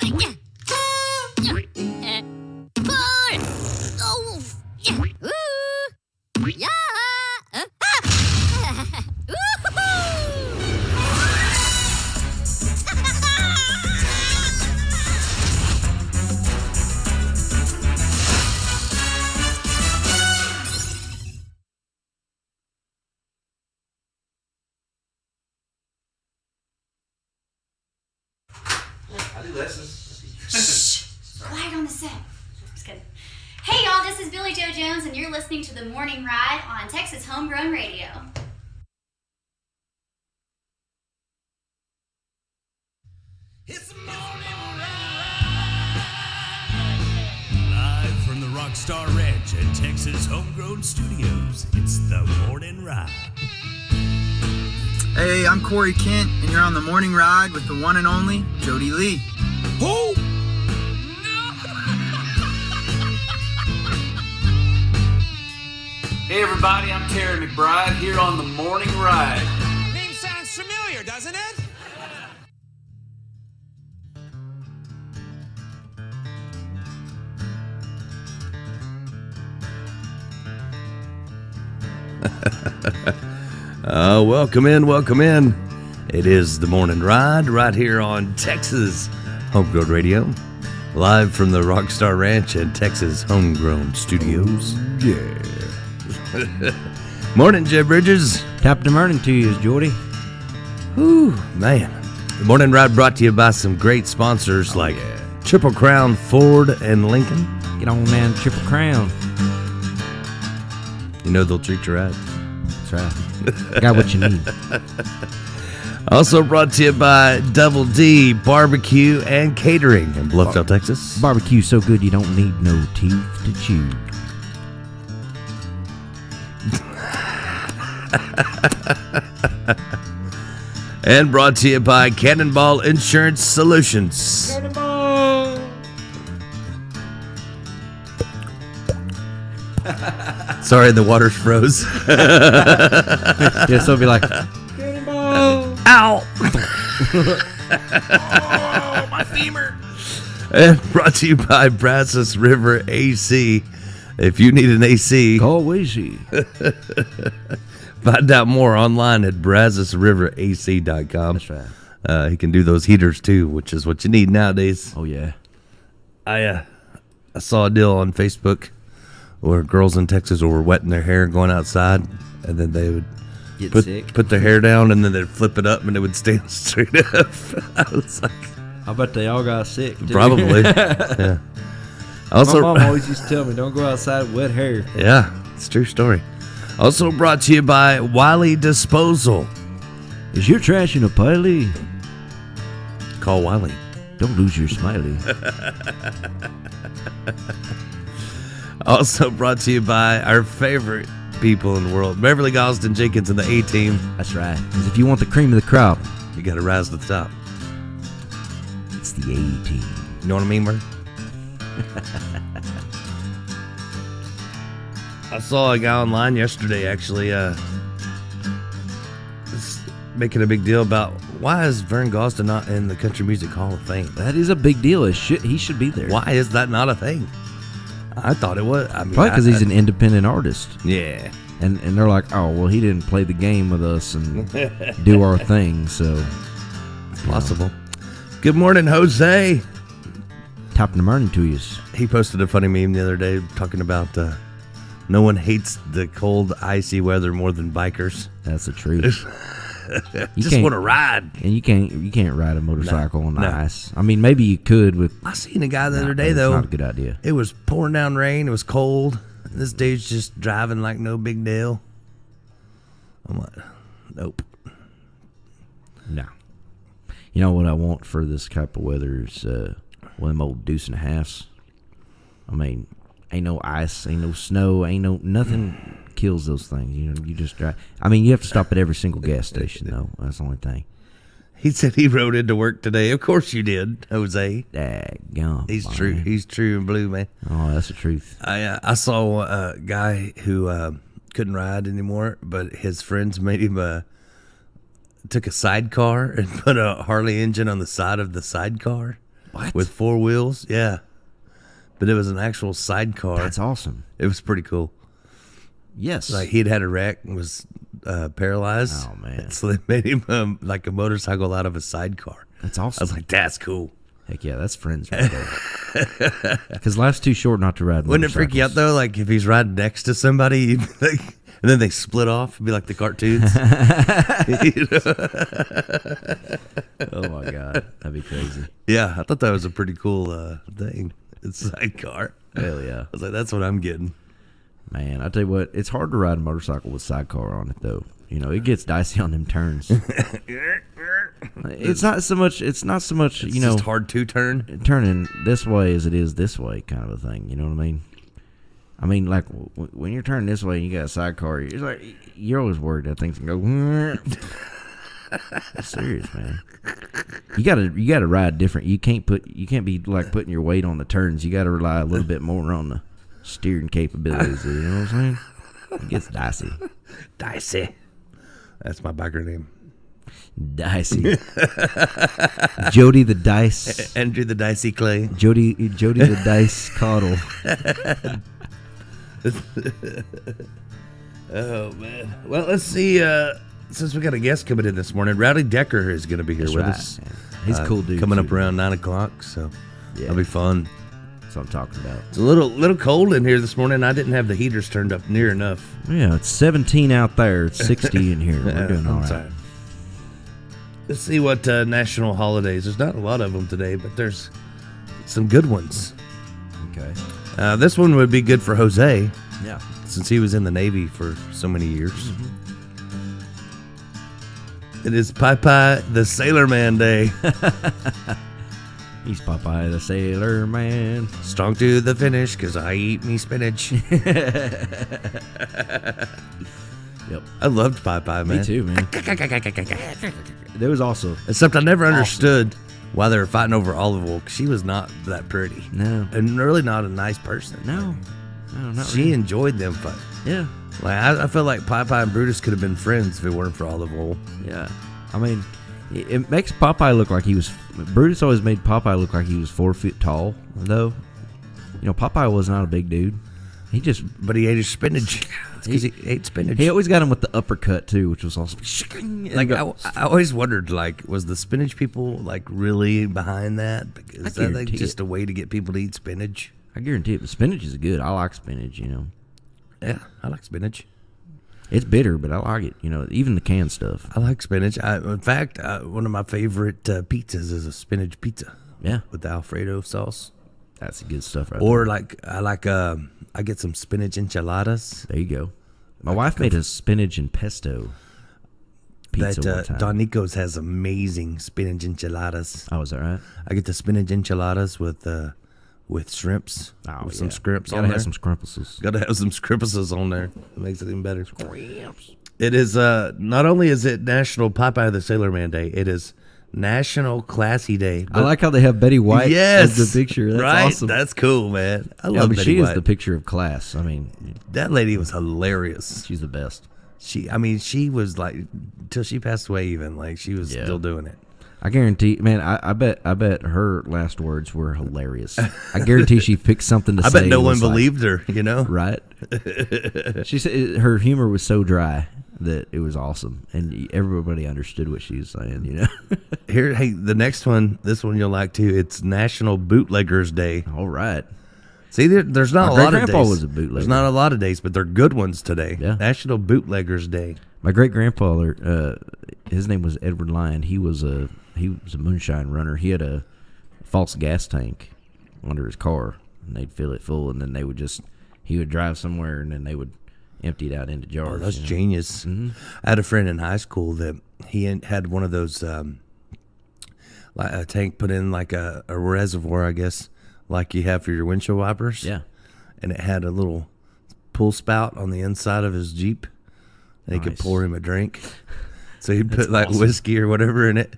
I do lessons. Shh! Quiet on the set. Just kidding. Hey y'all, this is Billy Joe Jones, and you're listening to The Morning Ride on Texas Homegrown Radio. It's the morning ride. Live from the Rockstar Ranch at Texas Homegrown Studios, it's the morning ride. Hey, I'm Corey Kent, and you're on the morning ride with the one and only Jody Lee. Who? Hey everybody, I'm Terry McBride here on the morning ride. Name sounds familiar, doesn't it? Welcome in. It is the morning ride right here on Texas Homegrown Radio, live from the Rockstar Ranch at Texas Homegrown Studios. Yeah. Morning, Jeb Bridges. Top of the morning to you, Jordy. Whew, man. The morning ride brought to you by some great sponsors like Triple Crown Ford and Lincoln. Get on, man, Triple Crown. You know they'll treat you right. That's right. Got what you need. Also brought to you by Double D Barbecue and Catering in Bluffdale, Texas. Barbecue so good you don't need no teeth to chew. And brought to you by Cannonball Insurance Solutions. Cannonball! Sorry, the water's froze. Yeah, so it'll be like, Cannonball! Ow! Oh, my femur. And brought to you by Brazos River AC. If you need an AC, call Weezy. find out more online at brazosriverac.com. That's right. He can do those heaters too, which is what you need nowadays. Oh, yeah. I saw a deal on Facebook where girls in Texas were wetting their hair going outside, and then they would Get sick. put their hair down, and then they'd flip it up, and it would stand straight up. I was like, I bet they all got sick, too. probably. Yeah. Also, my mom always used to tell me, don't go outside with wet hair. yeah, it's a true story. Also brought to you by Wiley Disposal. Is your trash in a piley? Call Wiley. Don't lose your smiley. Also brought to you by our favorite people in the world, Beverly Gosden Jenkins and the A-Team. That's right. Because if you want the cream of the crop, You got to rise to the top. it's the A-Team. You know what I mean, Bert? I saw a guy online yesterday actually making a big deal about why is Vern Gosden not in the Country Music Hall of Fame? That is a big deal. He should be there. Why is that not a thing? I thought it was. I mean, Probably because he's an independent artist. Yeah. And they're like, oh, well, he didn't play the game with us and do our thing, so. It's possible. Good morning, Jose. Top of the morning to you. He posted a funny meme the other day talking about no one hates the cold, icy weather more than bikers. That's the truth. Just want to ride. And you can't ride a motorcycle on the no. ice. I mean, maybe you could with. I seen a guy the other day though. It's not a good idea. It was pouring down rain. It was cold. And this dude's just driving like no big deal. I'm like, nope. No. You know what I want for this type of weather is one of them old deuce and a halves. I mean, ain't no ice, ain't no snow, ain't no nothing kills those things. You know, you just drive. I mean, you have to stop at every single gas station though. That's the only thing. He said he rode into work today. Of course you did, Jose. Daggum, He's man. true. He's true and blue, man. Oh, that's the truth. I saw a guy who couldn't ride anymore, but his friends made him took a sidecar and put a Harley engine on the side of the sidecar. What? with 4 wheels. Yeah, but it was an actual sidecar. That's awesome. It was pretty cool. Yes. Like he'd had a wreck and was paralyzed. Oh, man. So they made him like a motorcycle out of a sidecar. That's I awesome. was like, that's cool. Heck yeah, that's friends right there. Because life's too short not to ride Wouldn't it freak you out motorcycles. though? Like if he's riding next to somebody, you'd be like, and then they split off, it'd be like the cartoons. You know? Oh my god, that'd be crazy. Yeah, I thought that was a pretty cool thing. It's sidecar. Hell yeah. I was like, that's what I'm getting. Man, I tell you what, it's hard to ride a motorcycle with sidecar on it though. You know, it gets dicey on them turns. It's not so much. It's not so much. It's you know, just hard to turn. turning this way as it is this way, kind of a thing. You know what I mean? I mean, like when you're turning this way and you got a sidecar, it's like you're always worried that thing's gonna go. It's serious, man. You gotta ride different. You can't be like putting your weight on the turns. You gotta rely a little bit more on the steering capabilities. You know what I'm saying? It gets dicey. Dicey. That's my biker name. Dicey. Jody the Dice. Andrew the Dicey Clay. Jody the Dice Caudle. Oh man. Well, let's see. Since we got a guest coming in this morning, Rowdy Decker is going to be here That's with right, us. man. He's a cool dude. Coming up too. around 9:00, so Yeah. that'll be fun. That's what I'm talking about. It's a little cold in here this morning. I didn't have the heaters turned up near enough. Yeah, it's 17 out there. It's 60 in here. We're doing all I'm right. sorry. Let's see what national holidays. There's not a lot of them today, but there's some good ones. Okay. This one would be good for Jose, Yeah. since he was in the Navy for so many years. It is Popeye the Sailor Man Day. He's Popeye the Sailor Man. Strong to the finish, because I eat me spinach. Yep. I loved Popeye, man. Me too, man. There was also Except I never understood why they were fighting over Olive Oil, 'cause she was not that pretty. no, And really not a nice person. no, not She really. enjoyed them fights. Yeah, Like I feel like Popeye and Brutus could have been friends if it weren't for Olive Oil. yeah. I mean, it makes Popeye look like he was. Brutus always made Popeye look like he was 4 feet tall, though. You know, Popeye was not a big dude. He just But he ate his spinach. It's 'cause he ate spinach. he always got him with the uppercut too, which was awesome. Like I always wondered, like, was the spinach people like really behind that? Because is that like guarantee just a way to get people to eat spinach? I guarantee it. But spinach is good. I like spinach. You know, Yeah, I like spinach. it's bitter, but I like it. You know, even the canned stuff. I like spinach. In fact, one of my favorite pizzas is a spinach pizza Yeah, with the Alfredo sauce. that's the good stuff right Or like I get some spinach enchiladas. there. There you go. My wife made a spinach and pesto pizza one That time. Don Nico's has amazing spinach enchiladas. Oh, is that right? I get the spinach enchiladas with shrimps. Oh, with yeah. some scrimps Gotta on have there. some scrumples. Gotta have some scrimpuses on there. It makes it even better. It is not only is it National Popeye the Sailor Man Day, it is National Classy Day. I like how they have Betty White yes, as the picture. That's right? awesome. That's cool, man. I Yeah, love but Betty she White. is the picture of class. I mean, That lady was hilarious. she's the best. She was like till she passed away. Even like she was Yeah. still doing it. I guarantee, man. I bet her last words were hilarious. I guarantee she picked something to I say. bet no it one was like- believed her. You know, right? She said her humor was so dry that it was awesome, and everybody understood what she was saying. You know. Here, hey, the next one, this one you'll like too. It's National Bootleggers Day. All right. See, there's not My a lot of great-grandpa days. was a bootlegger. There's not a lot of days, but they're good ones today. Yeah. National Bootleggers Day. My great grandfather, his name was Edward Lyon. He was a moonshine runner. He had a false gas tank under his car, and they'd fill it full, and then he would drive somewhere, and then they would empty it out into jars. Oh, that's you know? genius. Mm-hmm. I had a friend in high school that he had one of those, like a tank put in like a reservoir, I guess, like you have for your windshield wipers. Yeah. And it had a little pull spout on the inside of his Jeep. And he could Nice. pour him a drink. So he'd put like whiskey or whatever in it.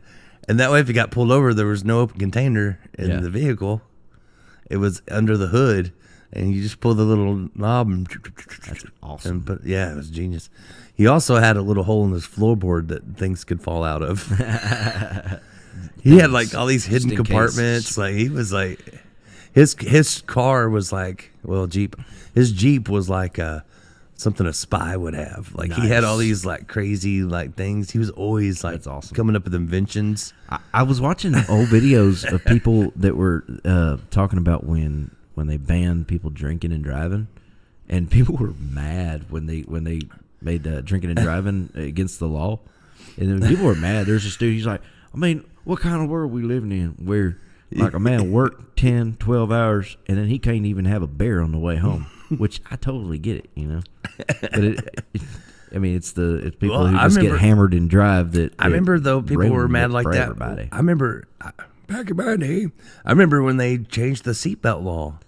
And that way, if he got pulled over, there was no open container in Yeah. the vehicle. It was under the hood. And you just pull the little knob and That's awesome. and put, yeah, it was genius. He also had a little hole in his floorboard that things could fall out of. He had like all these hidden just in case. compartments. Like he was like, his car was like, well, Jeep. His Jeep was like something a spy would have. Like he had all these like crazy like things. He was always like That's awesome. coming up with inventions. I was watching old videos of people that were talking about when they banned people drinking and driving, and people were mad when they made drinking and driving against the law, and then people were mad. There's this dude. He's like, I mean, what kind of world we living in where like a man worked 10, 12 hours and then he can't even have a beer on the way home? Which I totally get it, you know. But I mean, it's people Well, who I just remember- get hammered and drive that. I remember though people were ruined mad it like for that. everybody. I remember back in my day. I remember when they changed the seatbelt law.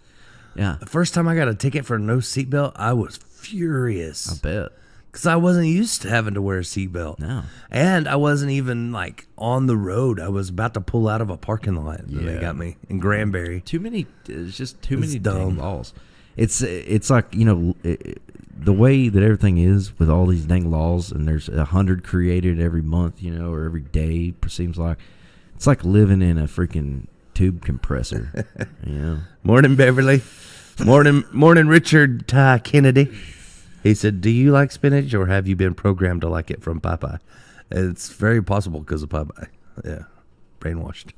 Yeah, The first time I got a ticket for no seatbelt, I was furious. I bet. Because I wasn't used to having to wear a seatbelt. No. And I wasn't even like on the road. I was about to pull out of a parking lot. And they got me in Granbury. Too many. It's just too It's many dumb. dang laws. It's like, you know, the way that everything is with all these dang laws, and there's 100 created every month, you know, or every day. Seems like it's like living in a freaking tube compressor. You know. Morning, Beverly. Morning, Richard Ty Kennedy. He said, "Do you like spinach, or have you been programmed to like it from Popeye?" It's very possible because of Popeye. Yeah, brainwashed.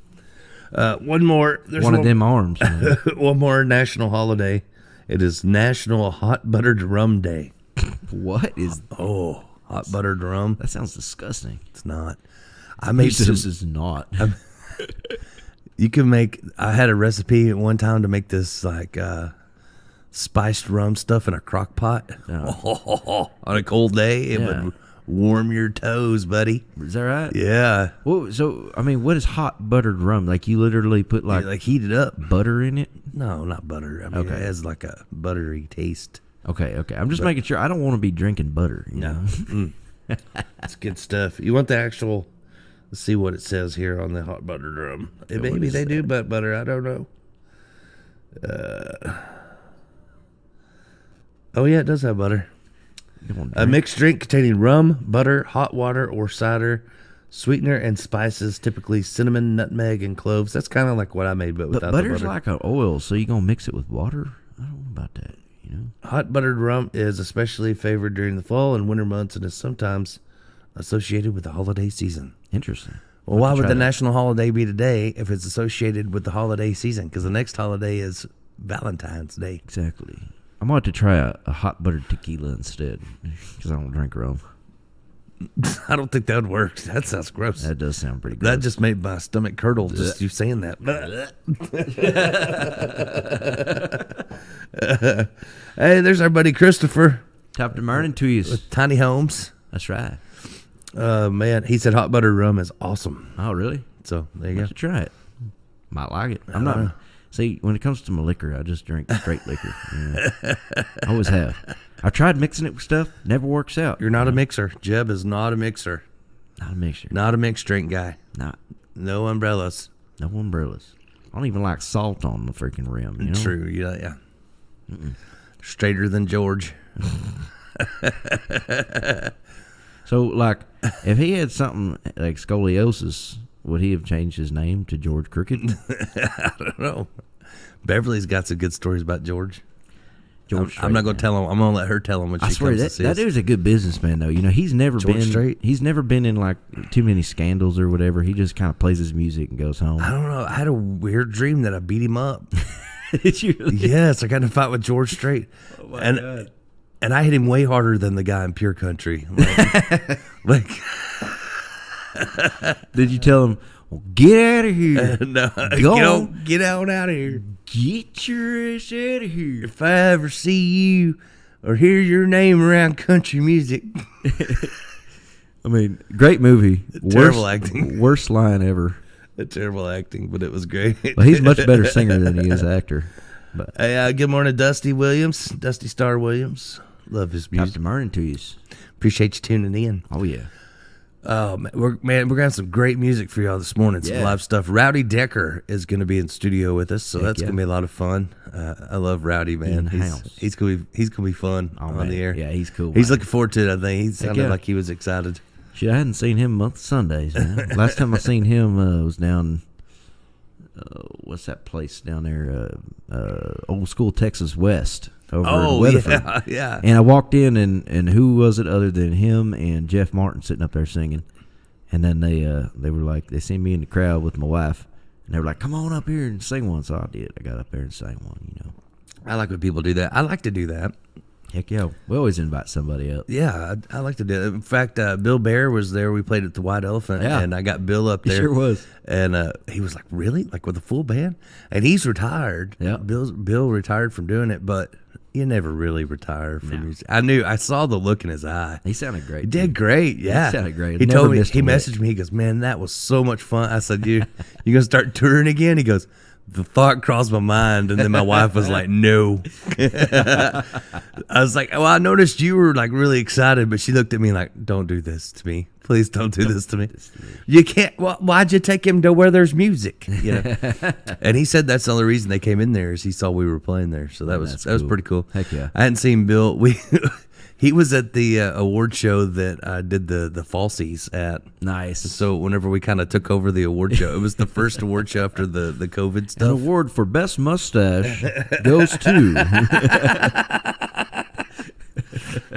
One more. There's One of them arms. Man. one more national holiday. It is National Hot Buttered Rum Day. What is? Oh, hot buttered rum. That sounds disgusting. It's not. I made This some. is not. You can make. I had a recipe at one time to make this like spiced rum stuff in a crock pot. Oh. On a cold day, it Yeah. would warm your toes, buddy. Is that right? Yeah, Well, so I mean, what is hot buttered rum? Like you literally put like heat it up. butter in it? No, not butter. I mean, Okay. it has like a buttery taste. Okay. I'm just making sure. I don't want to be drinking butter. You know? It's good stuff. You want the actual? Let's see what it says here on the hot buttered rum. Maybe is they do butter. I don't know. Oh yeah, it does have butter. You don't A drink- mixed drink containing rum, butter, hot water, or cider, sweetener, and spices, typically cinnamon, nutmeg, and cloves. That's kind of like what I made, but But without butter's the butter. like an oil, so you gonna mix it with water? I don't know about that. You know. Hot buttered rum is especially favored during the fall and winter months and is sometimes associated with the holiday season. Interesting. Well, why I'll would try the that. national holiday be today if it's associated with the holiday season? Because the next holiday is Valentine's Day. Exactly. I'm going to try a hot buttered tequila instead, because I don't drink rum. I don't think that would work. That sounds gross. That does sound pretty good. That just made my stomach curdle just you saying that. Hey, there's our buddy Christopher, Top to morning to you. Tiny Homes. That's right. Man, he said hot buttered rum is awesome. Oh, really? So there you I go. should try it. Might like it. I'm not. See, when it comes to my liquor, I just drink straight liquor. You know? I always have. I tried mixing it with stuff. Never works out. You're not a mixer. Jeb is not a mixer. Not a mixture. Not a mixed drink guy. Not. No umbrellas. No umbrellas. I don't even like salt on the freaking rim. You know? True. Yeah. Straighter than George. So, like, if he had something like scoliosis, would he have changed his name to George Crooked? I don't know. Beverly's got some good stories about George. George I'm not Strait, going to tell him. I'm going to let her tell him when she I swear comes that to see that us. dude's a good businessman, though. You know, he's never George been. Strait? He's never been in like too many scandals or whatever. He just kind of plays his music and goes home. I don't know. I had a weird dream that I beat him up. Did you really? Yes, I got in a fight with George Strait. Oh my and God. and I hit him way harder than the guy in Pure Country. Like Did you tell him, well, get out of here? no, Go get on out of here. Get your ass out of here. If I ever see you or hear your name around country music, I mean, great movie. Terrible acting. Worst line ever. terrible acting, but it was great. Well, he's a much better singer than he is actor. But Hey, good morning, Dusty Williams, Dusty Star Williams. Love his top music. to morning to you. Appreciate you tuning in. Oh, yeah. Oh man, we're gonna have some great music for y'all this morning. Some Yeah. live stuff. Rowdy Decker is gonna be in studio with us, so Heck that's yeah. gonna be a lot of fun. I love Rowdy, man. In-house. He's gonna be fun Oh, on man. the air. Yeah, he's cool. He's man. looking forward to it. I think he sounded yeah. like he was excited. Shit, I hadn't seen him a month of Sundays, man. Last time I seen him was down, what's that place down there? Old School Texas West over in Weatherford. Yeah. And I walked in, and who was it other than him and Jeff Martin sitting up there singing? And then they were like, they seen me in the crowd with my wife, and they were like, come on up here and sing one. So I did. I got up there and sang one, you know. I like when people do that. I like to do that. Heck yeah. We always invite somebody up. Yeah, I like to do it. In fact, Bill Bear was there. We played at the White Elephant, Yeah. and I got Bill up He there. sure was. And he was like, really? Like with a full band? And he's retired. Yeah. Bill retired from doing it, but you never really retire from No. music. I saw the look in his eye. He sounded great. He did great, yeah. He sounded great. He Never told me, missed he a lick. messaged me, he goes, man, that was so much fun. I said, you gonna start touring again? He goes, the thought crossed my mind, and then my wife was like, no. I was like, well, I noticed you were like really excited, but she looked at me like, don't do this to me. Please don't do this to me. You can't, well, why'd you take him to where there's music? You know? And he said that's the only reason they came in there is he saw we were playing there. So that was That's cool. pretty cool. Heck yeah. I hadn't seen Bill. He was at the award show that I did the Falsies at. Nice. So whenever we kind of took over the award show, it was the first award show after the COVID An stuff. award for best mustache goes to.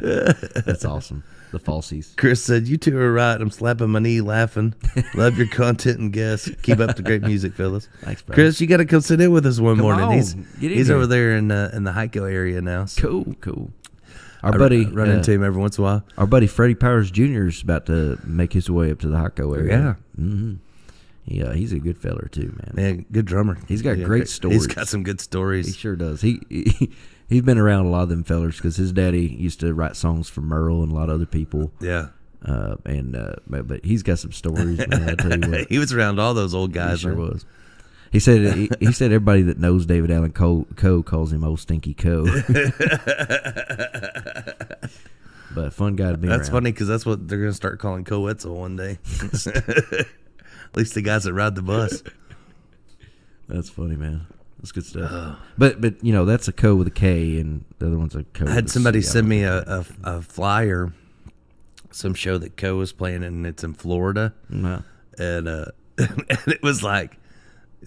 That's awesome. The Falsies. Chris said, "You two are right. I'm slapping my knee, laughing. Love your content and guests. Keep up the great music, fellas." Thanks, bro. Chris, you got to come sit in with us one Come morning. on. He's Get in he's here. over there in the Heiko area now. So Cool. Our I buddy run into him every once in a while. Our buddy Freddie Powers Jr. is about to make his way up to the Hotco area. Yeah. Mm-hmm. Yeah, he's a good feller too, man. Man, good drummer. He's got Yeah, great stories. He's got some good He stories. sure does. He's been around a lot of them fellers because his daddy used to write songs for Merle and a lot of other people. Yeah. But he's got some stories, man. I tell you what, He was around all those old he guys. sure man. was. He said he said everybody that knows David Allen Coe calls him Old Stinky Coe. But fun guy to be That's around. funny because that's what they're going to start calling Coetzel one day. At least the guys that ride the bus. That's funny, man. That's good stuff. But you know, that's a Co with a K, and the other one's a Co. I had with a somebody C. I send don't me know. a flyer, some show that Co was playing, and it's in Florida. No. And and it was like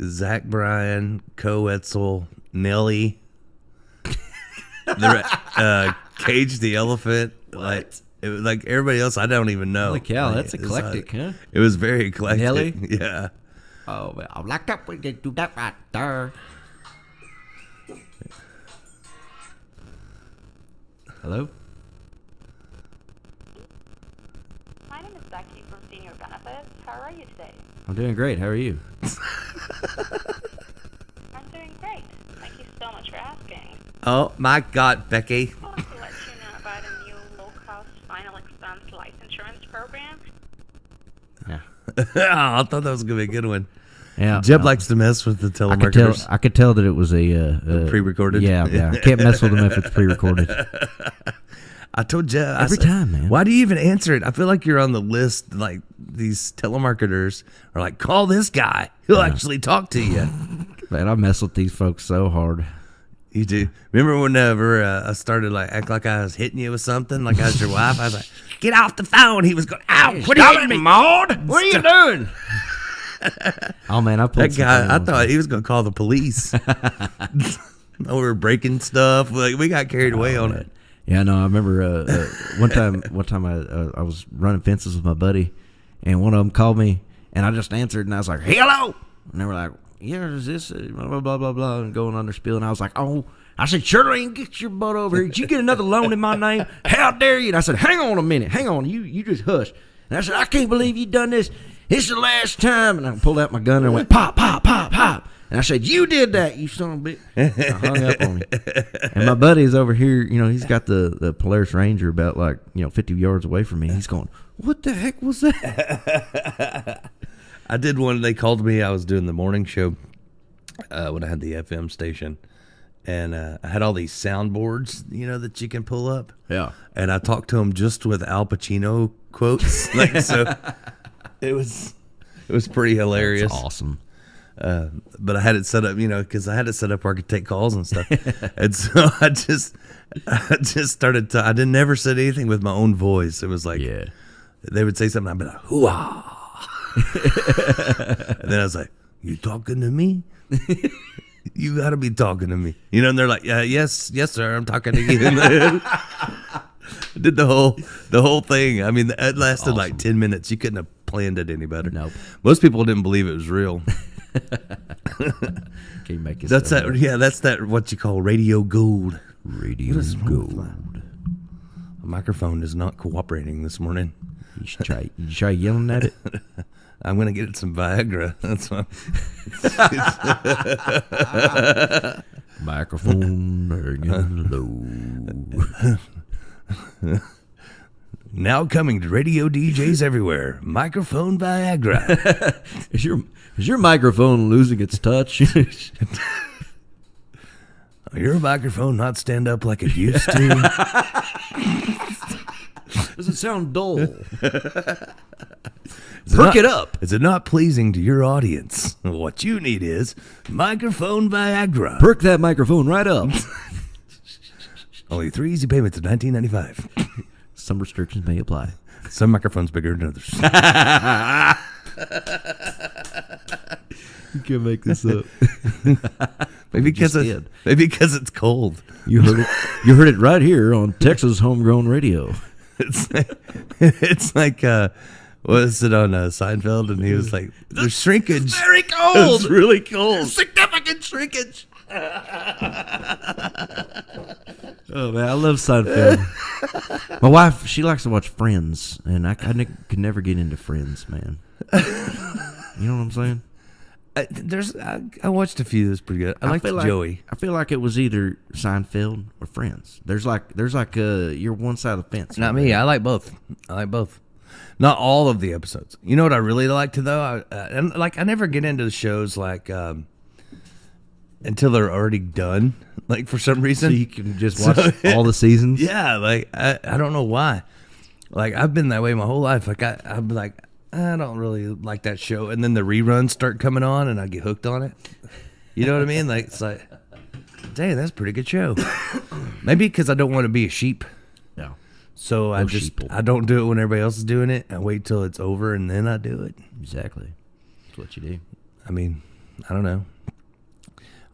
Zach Bryan, Coetzel, Nelly, Cage the Elephant. Like it was like everybody else I don't even know. Holy cow, Like, that's it was, eclectic, huh? It was very eclectic. Nelly? Yeah. Oh, well, I like that when they do that right there. Hello? My name is Becky from Senior Benefits. How are you today? I'm doing great. How are you? I'm doing great. Thank you so much for asking. Oh my God, Becky. I want to let you know about a new low-cost final expense life insurance program. Yeah. Oh, I thought that was gonna be a good one. Yeah. Jeb likes to mess with the telemarketers. I could tell that it was a pre-recorded? Yeah. Can't mess with them if it's pre-recorded. I told Jeb Every time, man. Why do you even answer it? I feel like you're on the list. Like these telemarketers are like, call this guy. He'll actually talk to you. Man, I mess with these folks so hard. You do. Remember whenever I started like act like I was hitting you with something, like I was your wife. I was like, get off the phone. He was going, ow, what are you hitting me, Maud? What are you doing? Oh man, I pulled That some guy, funny I ones. thought he was going to call the police. We were breaking stuff. Like we got carried away on it. Yeah, no, I remember one time I was running fences with my buddy, and one of them called me, and I just answered, and I was like, hello, and they were like, yeah, is this blah blah blah blah blah, and going on their spiel, and I was like, oh, I said, Shirley, get your butt over here. Did you get another loan in my name? How dare you? And I said, hang on a minute, hang on, you just hush. And I said, I can't believe you done this. It's the last time. And I pulled out my gun and I went pop, pop, pop, pop. And I said, you did that, you son of a bitch. And I hung up on him. And my buddy's over here, you know, he's got the Polaris Ranger about 50 yards away from me. He's going, what the heck was that? I did one. They called me. I was doing the morning show when I had the FM station. And I had all these soundboards, that you can pull up. Yeah. And I talked to him just with Al Pacino quotes. So it was pretty hilarious. That's awesome. But I had it set up, because I had it set up where I could take calls and stuff. And so I just started I didn't never said anything with my own voice. It was like, Yeah. they would say something, I'd be like, hoo-ah. And then I was like, you talking to me? You got to be talking to me. You know, and they're like, yes, sir, I'm talking to you. Did the whole thing. I mean, it lasted like 10 minutes. You couldn't have planned it any better. Nope. Most people didn't believe it was real. Can you make it? That's that. Yeah, that's that. What you call radio gold. Radio What is wrong with gold. My microphone is not cooperating this morning. You should try yelling at it. I'm gonna get some Viagra. That's why. Microphone hanging low. Now coming to radio DJs everywhere. Microphone Viagra. Is your microphone losing its touch? Your microphone not stand up like it used to. Does it sound dull? Perk it up. Is it not pleasing to your audience? What you need is microphone Viagra. Perk that microphone right up. Only 3 easy payments of $19.95. Some restrictions may apply. Some microphones bigger than others. You can't make this up. Maybe because it's cold. You heard it right here on Texas Homegrown Radio. It's like was it on Seinfeld? And he was like, "There's shrinkage. It's very cold. It's really cold. Significant shrinkage." Oh man, I love Seinfeld. My wife, she likes to watch Friends, and I could never get into Friends, man. You know what I'm saying? I watched a few. That's pretty good. I liked Joey. I feel like it was either Seinfeld or Friends. There's like you're one side of the fence. Not me. I like both. Not all of the episodes. You know what I really liked though? I never get into the shows like until they're already done. Like for some reason, so you can just watch all the seasons. Yeah, like I don't know why. Like I've been that way my whole life. Like I'm like, I don't really like that show, and then the reruns start coming on, and I get hooked on it. You know what I mean? Like it's like, dang, that's a pretty good show. Maybe because I don't want to be a sheep. No. So I don't do it when everybody else is doing it. I wait till it's over and then I do it. Exactly. That's what you do. I mean, I don't know.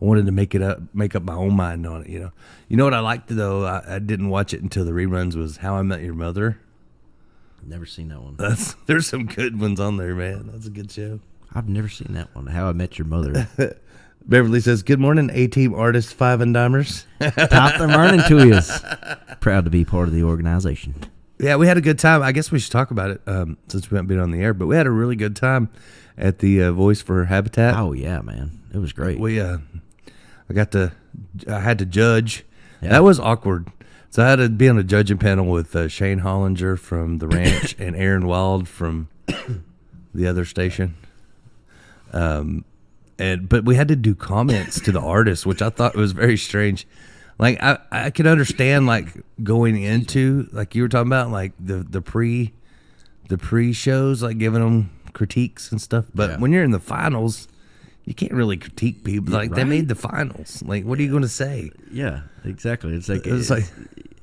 I wanted to make up my own mind on it. You know what I liked though. I didn't watch it until the reruns. Was How I Met Your Mother. Never seen that one. There's some good ones on there, man. That's a good show. I've never seen that one. How I Met Your Mother. Beverly says, "Good morning, A-Team artists, 5 and dimers." Top the morning to you. Proud to be part of the organization. Yeah, we had a good time. I guess we should talk about it since we haven't been on the air. But we had a really good time at the Voice for Habitat. Oh yeah, man, it was great. I had to judge. Yeah. That was awkward. So I had to be on a judging panel with Shane Hollinger from the ranch and Aaron Wild from the other station. But we had to do comments to the artists, which I thought was very strange. Like I could understand like going into like you were talking about like the pre shows, like giving them critiques and stuff. But when you're in the finals, you can't really critique people. Like they made the finals. Like what are you going to say? Yeah, exactly. It's like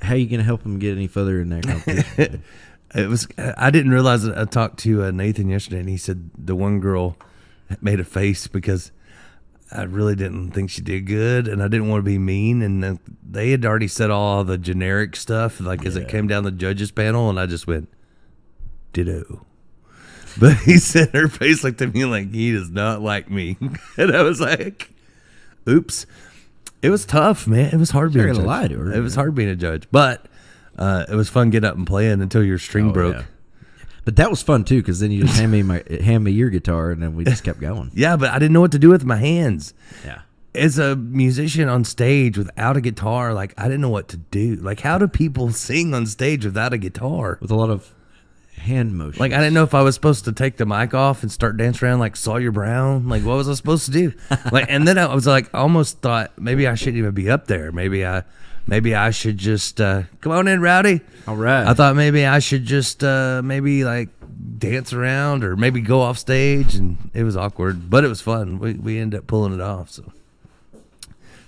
how are you going to help them get any further in that competition? I didn't realize that. I talked to Nathan yesterday, and he said the one girl made a face because I really didn't think she did good, and I didn't want to be mean. And they had already said all the generic stuff, like as it came down the judges panel, and I just went, ditto. But he said her face looked at me like he does not like me, and I was like, oops. It was tough, man. It was hard being a judge. Lie to her, it was hard being a judge, but it was fun getting up and playing until your string broke. Yeah. But that was fun too, because then you just hand me your guitar, and then we just kept going. Yeah, but I didn't know what to do with my hands. Yeah. As a musician on stage without a guitar, like I didn't know what to do. Like, how do people sing on stage without a guitar? With a lot of hand motion. Like, I didn't know if I was supposed to take the mic off and start dancing around like Sawyer Brown. Like, what was I supposed to do? Like, and then I was like, almost thought maybe I shouldn't even be up there. Maybe I should just come on in, Rowdy. All right. I thought maybe I should just maybe like dance around or maybe go off stage, and it was awkward, but it was fun. We ended up pulling it off. So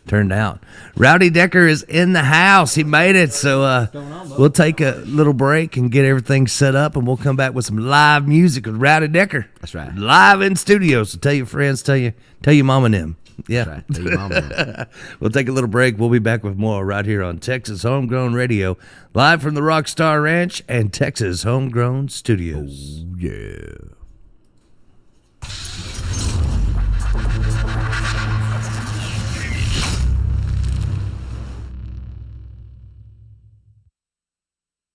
turned out. Rowdy Decker is in the house. He made it. So we'll take a little break and get everything set up, and we'll come back with some live music with Rowdy Decker. That's right. Live in studio. So tell your friends, tell your mom and them. Yeah. That's right. Tell your mom that. We'll take a little break. We'll be back with more right here on Texas Homegrown Radio, live from the Rockstar Ranch and Texas Homegrown Studios. Yeah.